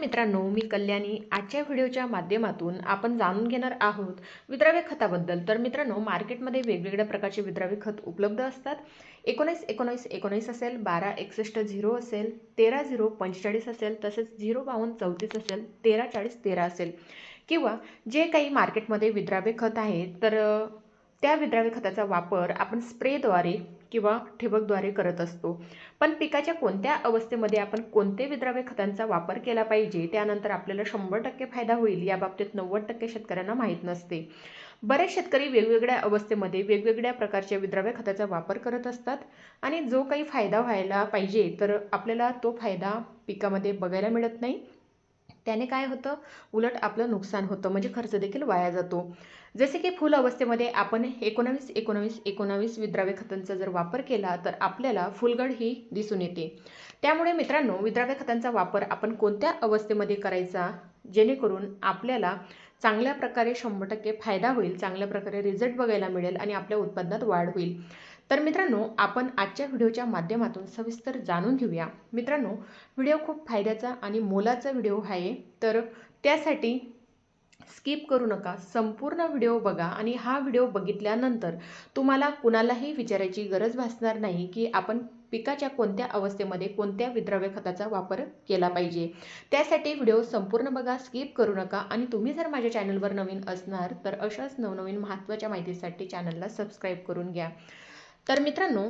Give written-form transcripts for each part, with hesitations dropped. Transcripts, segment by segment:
मित्रांनो, मी कल्याणी. आजच्या व्हिडिओच्या माध्यमातून आपण जाणून घेणार आहोत विद्राव्य खताबद्दल. तर मित्रांनो, मार्केटमध्ये वेगवेगळ्या प्रकारचे विद्राव्य खत उपलब्ध असतात. 19-19-19 असेल, 12-61-0 असेल, 13-0-45 असेल, तसेच 0-52-34 असेल, 13-40-13 असेल किंवा जे काही मार्केटमध्ये विद्राव्य खत आहे तर त्या विद्राव्य खताचा वापर आपण स्प्रेद्वारे किंवा ठिबकद्वारे करत असतो. पण पिकाच्या कोणत्या अवस्थेमध्ये आपण कोणते विद्राव्य खतांचा वापर केला पाहिजे, त्यानंतर आपल्याला 100% फायदा होईल याबाबतीत 90% शेतकऱ्यांना माहीत नसते. बरेच शेतकरी वेगवेगळ्या अवस्थेमध्ये वेगवेगळ्या प्रकारच्या विद्राव्य खताचा वापर करत असतात आणि जो काही फायदा व्हायला पाहिजे तर आपल्याला तो फायदा पिकामध्ये बघायला मिळत नाही. त्याने काय होतं, उलट आपलं नुकसान होतं, म्हणजे खर्च देखील वाया जातो. जसे की फुल अवस्थेमध्ये आपण 19-19-19 विद्राव्य खतांचा जर वापर केला तर आपल्याला फुलगळ ही दिसून येते. त्यामुळे मित्रांनो, विद्राव्य खतांचा वापर आपण कोणत्या अवस्थेमध्ये करायचा जेणेकरून आपल्याला चांगल्या प्रकारे 100% फायदा होईल, चांगल्या प्रकारे रिझल्ट बघायला मिळेल आणि आपल्या उत्पादनात वाढ होईल. तर मित्रांनो, आपण आजच्या व्हिडिओच्या माध्यमातून सविस्तर जाणून घेऊया. मित्रांनो, व्हिडिओ खूप फायद्याचा आणि मोलाचा व्हिडिओ आहे, तर त्यासाठी स्किप करू नका, संपूर्ण व्हिडिओ बघा आणि हा व्हिडिओ बघितल्यानंतर तुम्हाला कुणालाही विचारायची गरज भासणार नाही की आपण पिकाच्या कोणत्या अवस्थेमध्ये कोणत्या विद्राव्य खताचा वापर केला पाहिजे. त्यासाठी व्हिडिओ संपूर्ण बघा, स्किप करू नका. आणि तुम्ही जर माझ्या चॅनलवर नवीन असणार तर अशाच नवनवीन महत्त्वाच्या माहितीसाठी चॅनलला सबस्क्राईब करून घ्या. तर मित्रांनो,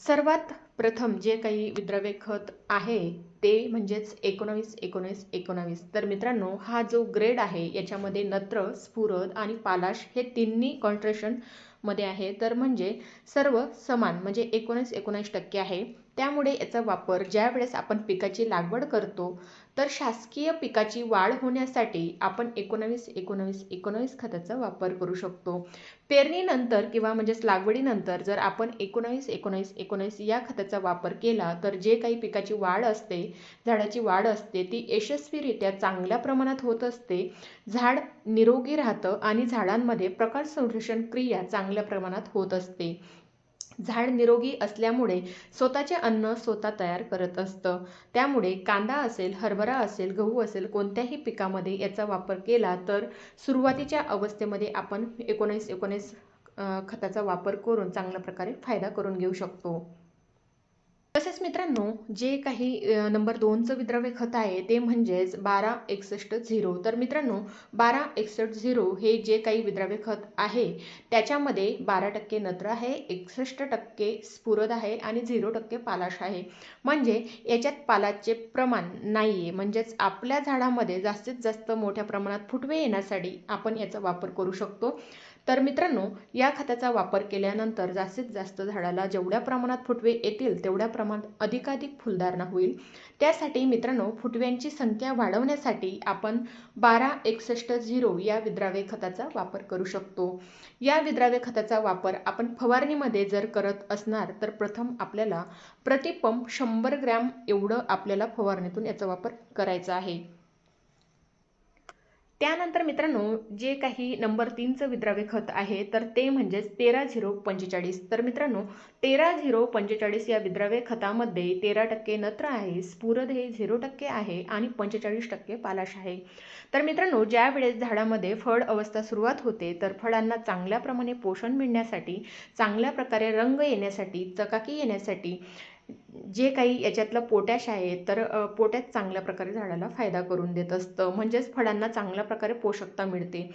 सर्वात प्रथम जे काही विद्राव्य खत आहे ते म्हणजेच 19-19-19. तर मित्रांनो, हा जो ग्रेड आहे याच्यामध्ये नत्र, स्फुरद आणि पालाश हे तिन्ही कॉन्ट्रेशन मध्ये आहे. तर म्हणजे सर्व समान, म्हणजे 19-19% आहे. त्यामुळे याचा वापर ज्या वेळेस आपण पिकाची लागवड करतो तर शासकीय पिकाची वाढ होण्यासाठी आपण 19-19-19 खताचा वापर करू शकतो. पेरणीनंतर किंवा म्हणजेच लागवडीनंतर जर आपण 19-19-19 या खताचा वापर केला तर जे काही पिकाची वाढ असते, झाडाची वाढ असते, ती यशस्वीरित्या चांगल्या प्रमाणात होत असते. झाड निरोगी राहतं आणि झाडांमध्ये प्रकाश संश्लेषण क्रिया चांगल्या प्रमाणात होत असते. झाड निरोगी असल्यामुळे स्वतःचे अन्न स्वतः तयार करत असतं. त्यामुळे कांदा असेल, हरभरा असेल, गहू असेल, कोणत्याही पिकामध्ये याचा वापर केला तर सुरुवातीच्या अवस्थेमध्ये आपण 19-19 खताचा वापर करून चांगल्या प्रकारे फायदा करून घेऊ शकतो. तसेच मित्रांनो, जे काही नंबर 2चं विद्राव्य खत आहे ते म्हणजेच 12-61-0. तर मित्रांनो, 12-61-0 हे जे काही विद्राव्य खत आहे त्याच्यामध्ये 12% नत्र आहे, 61% स्फुरद आहे आणि 0% पालाश आहे. म्हणजे याच्यात पालाशचे प्रमाण नाही आहे. म्हणजेच आपल्या झाडामध्ये जास्तीत जास्त मोठ्या प्रमाणात फुटवे येण्यासाठी आपण याचा वापर करू शकतो. तर मित्रांनो, या खताचा वापर केल्यानंतर जास्तीत जास्त झाडाला जेवढ्या प्रमाणात फुटवे येतील तेवढ्या प्रमाणात अधिकाधिक फुलधारणा होईल. त्यासाठी मित्रांनो, फुटव्यांची संख्या वाढवण्यासाठी आपण 12-61-0 या विद्राव्य खताचा वापर करू शकतो. या विद्राव्य खताचा वापर आपण फवारणीमध्ये जर करत असणार तर प्रथम आपल्याला प्रतिपंप 100 ग्रॅम एवढं आपल्याला फवारणीतून याचा वापर करायचा आहे. त्यानंतर मित्रांनो, जे काही नंबर 3चं विद्राव्य खत आहे तर ते म्हणजेच 13-0-45. तर मित्रांनो, 13-0-45 या विद्राव्य खतामध्ये 13% नत्र आहे, स्फुरद हे 0% आहे आणि 45% पालाश आहे. तर मित्रांनो, ज्या वेळेस झाडामध्ये फळ अवस्था सुरुवात होते तर फळांना चांगल्या प्रमाणे पोषण मिळण्यासाठी, चांगल्या प्रकारे रंग येण्यासाठी, चकाकी येण्यासाठी जे काही याच्यातलं पोटॅश आहे तर पोटॅश चांगल्या प्रकारे झाडाला फायदा करून देत असतं. म्हणजेच फळांना चांगल्या प्रकारे पोषकता मिळते.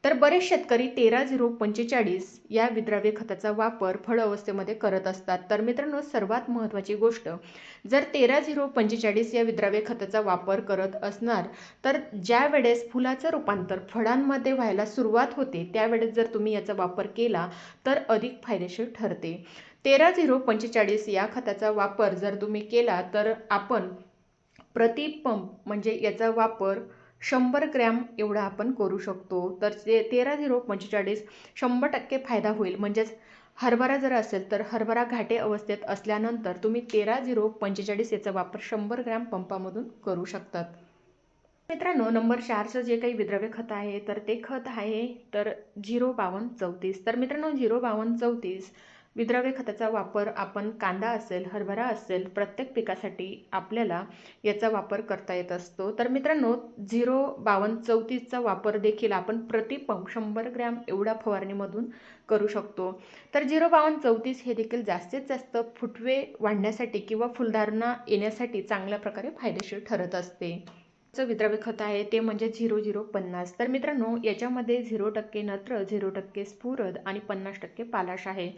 तर बरेच शेतकरी 13-0-45 या विद्राव्य खताचा वापर फळ अवस्थेमध्ये करत असतात. तर मित्रांनो, सर्वात महत्त्वाची गोष्ट, जर 13-0-45 या विद्राव्य खताचा वापर करत असणार तर ज्या वेळेस फुलाचं रूपांतर फळांमध्ये व्हायला सुरुवात होते त्यावेळेस जर तुम्ही याचा वापर केला तर अधिक फायदेशीर ठरते. 13-0-45 या खताचा वापर जर तुम्ही केला तर आपण प्रतिपंप म्हणजे याचा वापर 100 ग्रॅम एवढा आपण करू शकतो. तर 13-0-45 100% फायदा होईल. म्हणजेच हरभरा जर असेल तर हरभरा घाटे अवस्थेत असल्यानंतर तुम्ही 13-0-45 याचा वापर 100 ग्रॅम पंपामधून करू शकतात. मित्रांनो, नंबर 4चं जे काही विद्राव्य खत आहे तर ते खत आहे तर 0-52-34. तर मित्रांनो, 0-52-34 विद्राव्य खताचा वापर आपण कांदा असेल, हरभरा असेल, प्रत्येक पिकासाठी आपल्याला याचा वापर करता येत असतो. तर मित्रांनो 05234चा वापर देखील आपण प्रतिपंप 100 ग्रॅम एवढा फवारणीमधून करू शकतो. तर 05234 हे देखील जास्तीत जास्त फुटवे वाढण्यासाठी किंवा फुलधारणा येण्यासाठी चांगल्या प्रकारे फायदेशीर ठरत असते. विद्राव्य खत आहे ते म्हणजे 0050. तर मित्रांनो याच्यामध्ये 0% नत्र, 0% स्फुरद आणि 50% पालाश आहे.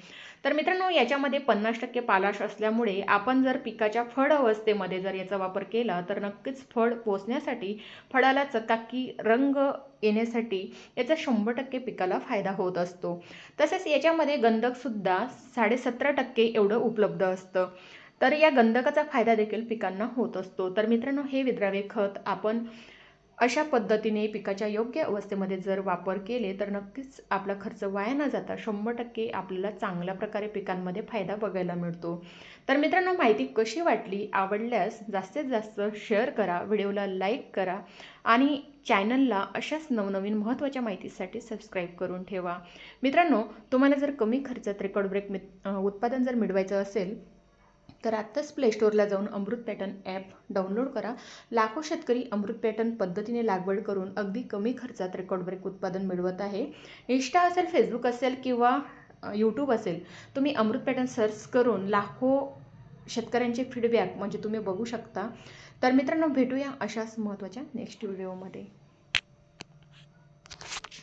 तर मित्रांनो याच्यामध्ये 50% पालाश असल्यामुळे आपण जर पिकाच्या फळ अवस्थेमध्ये जर याचा वापर केला तर नक्कीच फळ पोचण्यासाठी, फळाला चकाकी रंग येण्यासाठी याचा 100% पिकाला फायदा होत असतो. तसेच याच्यामध्ये गंधकसुद्धा 17.5% एवढं उपलब्ध असतं. तर या गंधकाचा फायदा देखील पिकांना होत असतो. तर मित्रांनो हे विद्राव्य खत आपण अशा पद्धतीने पिकाच्या योग्य अवस्थेमध्ये जर वापर केले तर नक्कीच आपला खर्च वाया न जाता 100% आपल्याला चांगल्या प्रकारे पिकांमध्ये फायदा बघायला मिळतो. तर मित्रांनो माहिती कशी वाटली? आवडल्यास जास्तीत जास्त शेअर करा, व्हिडिओला लाईक करा आणि चॅनलला अशाच नवनवीन महत्त्वाच्या माहितीसाठी सबस्क्राईब करून ठेवा. मित्रांनो तुम्हाला जर कमी खर्चात रेकॉर्ड ब्रेक उत्पादन जर मिळवायचं असेल तर आत्ताच प्ले स्टोअरला जाऊन अमृत पॅटर्न ॲप डाउनलोड करा. लाखो शेतकरी अमृत पॅटर्न पद्धतीने लागवड करून अगदी कमी खर्चात रेकॉर्ड ब्रेक उत्पादन मिळवत आहे. इंस्टा असेल, फेसबुक असेल किंवा यूट्यूब असेल, तुम्ही अमृत पॅटर्न सर्च करून लाखो शेतकऱ्यांचे फीडबॅक म्हणजे तुम्ही बघू शकता. तर मित्रांनो भेटूया अशाच महत्त्वाच्या नेक्स्ट व्हिडिओमध्ये.